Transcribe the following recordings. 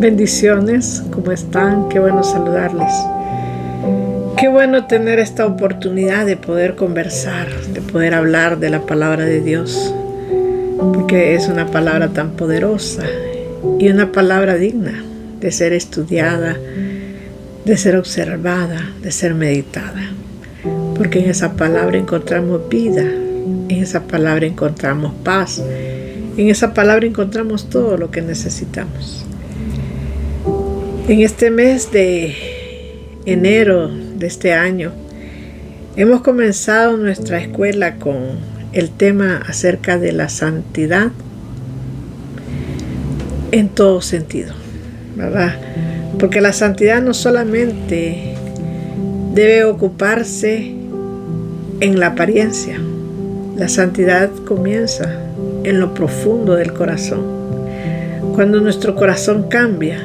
Bendiciones, ¿cómo están? Qué bueno saludarles. Qué bueno tener esta oportunidad de poder conversar, de poder hablar de la palabra de Dios, porque es una palabra tan poderosa y una palabra digna de ser estudiada, de ser observada, de ser meditada, porque en esa palabra encontramos vida, en esa palabra encontramos paz, en esa palabra encontramos todo lo que necesitamos. En este mes de enero de este año, hemos comenzado nuestra escuela con el tema acerca de la santidad en todo sentido, ¿verdad? Porque la santidad no solamente debe ocuparse en la apariencia, la santidad comienza en lo profundo del corazón. Cuando nuestro corazón cambia,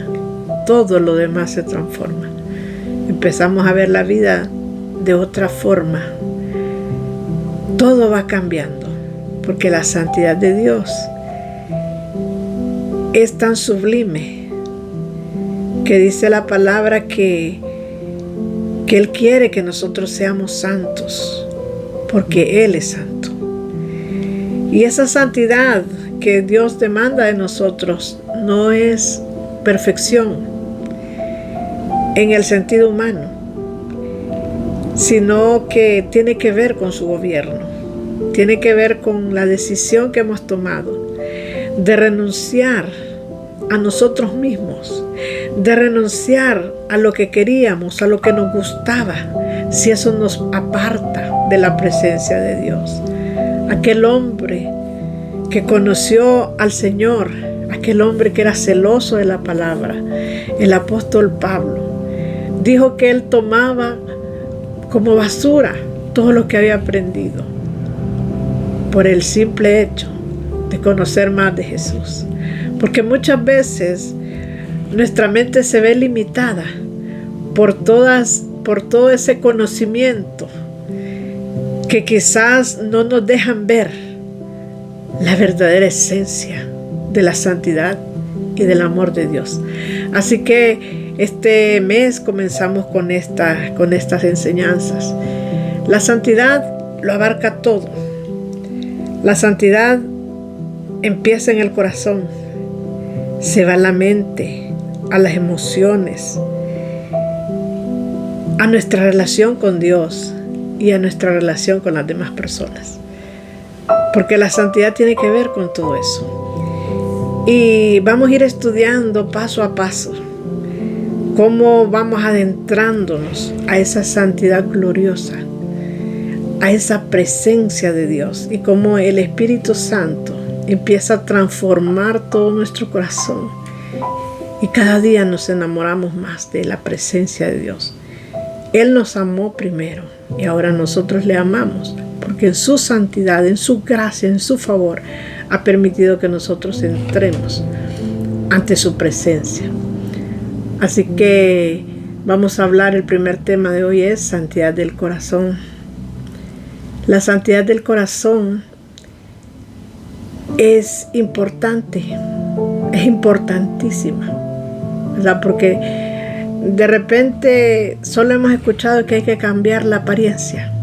todo lo demás se transforma. Empezamos a ver la vida de otra forma. Todo va cambiando, porque la santidad de Dios es tan sublime que dice la palabra que Él quiere que nosotros seamos santos, porque Él es santo. Y esa santidad que Dios demanda de nosotros no es perfección en el sentido humano, sino que tiene que ver con su gobierno, tiene que ver con la decisión que hemos tomado de renunciar a nosotros mismos, de renunciar a lo que queríamos, a lo que nos gustaba, si eso nos aparta de la presencia de Dios. Aquel hombre que conoció al Señor, aquel hombre que era celoso de la palabra, el apóstol Pablo, dijo que él tomaba como basura todo lo que había aprendido por el simple hecho de conocer más de Jesús. Porque muchas veces nuestra mente se ve limitada por todo ese conocimiento que quizás no nos dejan ver la verdadera esencia de la santidad y del amor de Dios. Así que este mes comenzamos con estas enseñanzas. La santidad lo abarca todo. La santidad empieza en el corazón, se va a la mente, a las emociones, a nuestra relación con Dios y a nuestra relación con las demás personas. Porque la santidad tiene que ver con todo eso. Y vamos a ir estudiando paso a paso cómo vamos adentrándonos a esa santidad gloriosa, a esa presencia de Dios, y cómo el Espíritu Santo empieza a transformar todo nuestro corazón. Y cada día nos enamoramos más de la presencia de Dios. Él nos amó primero y ahora nosotros le amamos, porque en su santidad, en su gracia, en su favor, ha permitido que nosotros entremos ante su presencia. Así que vamos a hablar, el primer tema de hoy es santidad del corazón. La santidad del corazón es importante, es importantísima, ¿verdad? Porque de repente solo hemos escuchado que hay que cambiar la apariencia.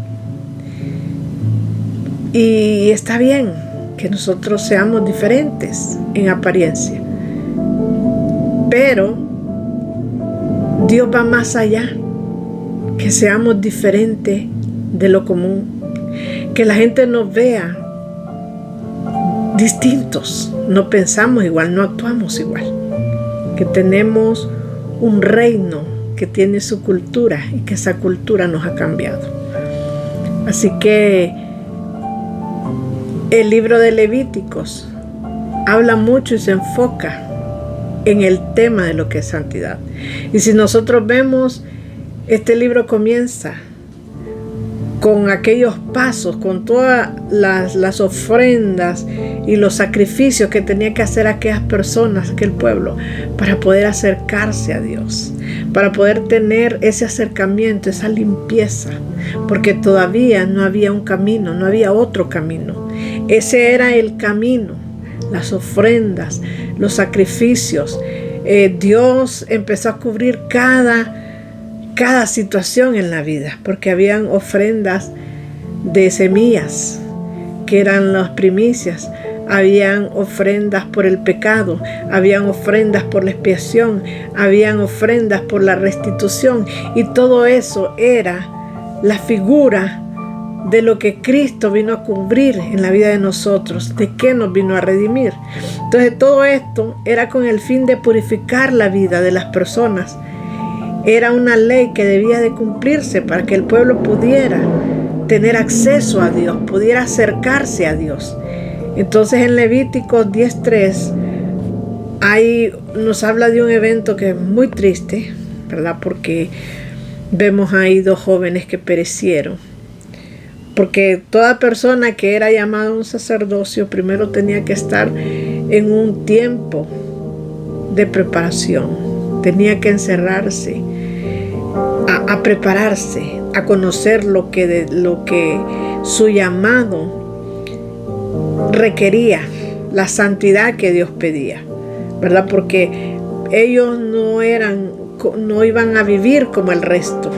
Y está bien que nosotros seamos diferentes en apariencia, pero Dios va más allá, que seamos diferentes de lo común, que la gente nos vea distintos, no pensamos igual, no actuamos igual, que tenemos un reino que tiene su cultura y que esa cultura nos ha cambiado. Así que el libro de Levíticos habla mucho y se enfoca en el tema de lo que es santidad. Y si nosotros vemos, este libro comienza con aquellos pasos, con todas las ofrendas y los sacrificios que tenía que hacer aquellas personas, aquel pueblo, para poder acercarse a Dios, para poder tener ese acercamiento, esa limpieza, porque todavía no había un camino, no había otro camino. Ese era el camino, las ofrendas, los sacrificios, Dios empezó a cubrir cada situación en la vida, porque habían ofrendas de semillas, que eran las primicias. Habían ofrendas por el pecado, habían ofrendas por la expiación, habían ofrendas por la restitución, y todo eso era la figura de lo que Cristo vino a cubrir en la vida de nosotros, de qué nos vino a redimir. Entonces todo esto era con el fin de purificar la vida de las personas. Era una ley que debía de cumplirse para que el pueblo pudiera tener acceso a Dios, pudiera acercarse a Dios. Entonces en Levíticos 10:3 nos habla de un evento que es muy triste, ¿verdad? Porque vemos ahí 2 jóvenes que perecieron. Porque toda persona que era llamada a un sacerdocio primero tenía que estar en un tiempo de preparación. Tenía que encerrarse, a prepararse, a conocer lo que su llamado requería, la santidad que Dios pedía, ¿verdad? Porque ellos no iban a vivir como el resto.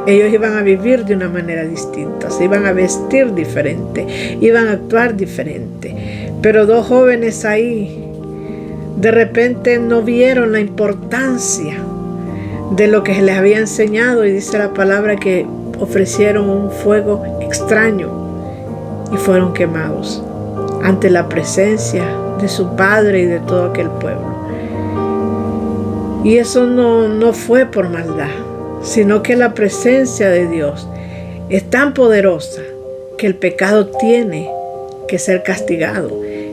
Ellos iban a vivir de una manera distinta, se iban a vestir diferente, iban a actuar diferente. Pero 2 jóvenes ahí de repente no vieron la importancia de lo que se les había enseñado, y dice la palabra que ofrecieron un fuego extraño y fueron quemados ante la presencia de su padre y de todo aquel pueblo. Y eso no fue por maldad, sino que la presencia de Dios es tan poderosa que el pecado tiene que ser castigado.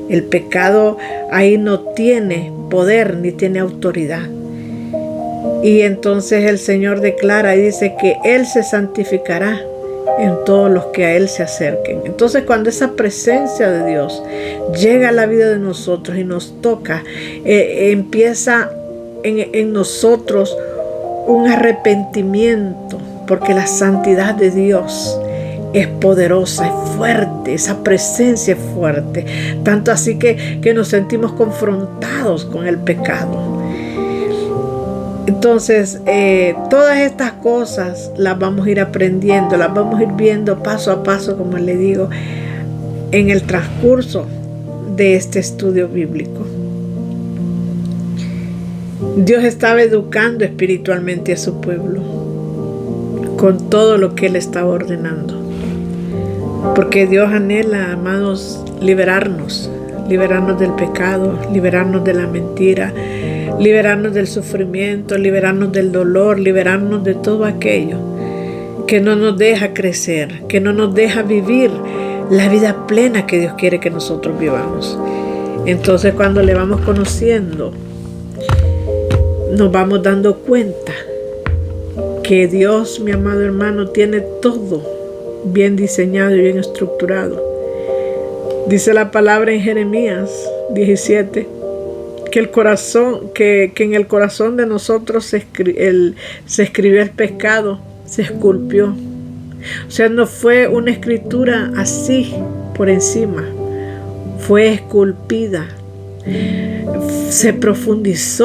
El pecado ahí no tiene poder ni tiene autoridad. Y entonces el Señor declara y dice que Él se santificará en todos los que a Él se acerquen. Entonces cuando esa presencia de Dios llega a la vida de nosotros y nos toca, empieza en nosotros un arrepentimiento, porque la santidad de Dios es poderosa, es fuerte, esa presencia es fuerte, tanto así que nos sentimos confrontados con el pecado. Entonces todas estas cosas las vamos a ir aprendiendo, las vamos a ir viendo paso a paso, como le digo, en el transcurso de este estudio bíblico. Dios estaba educando espiritualmente a su pueblo con todo lo que Él estaba ordenando. Porque Dios anhela, amados, liberarnos del pecado, liberarnos de la mentira, liberarnos del sufrimiento, liberarnos del dolor, liberarnos de todo aquello que no nos deja crecer, que no nos deja vivir la vida plena que Dios quiere que nosotros vivamos. Entonces cuando le vamos conociendo, nos vamos dando cuenta que Dios, mi amado hermano, tiene todo bien diseñado y bien estructurado. Dice la palabra en Jeremías 17 que en el corazón de nosotros se escribió el pecado, se esculpió. O sea, no fue una escritura así por encima, fue esculpida, se profundizó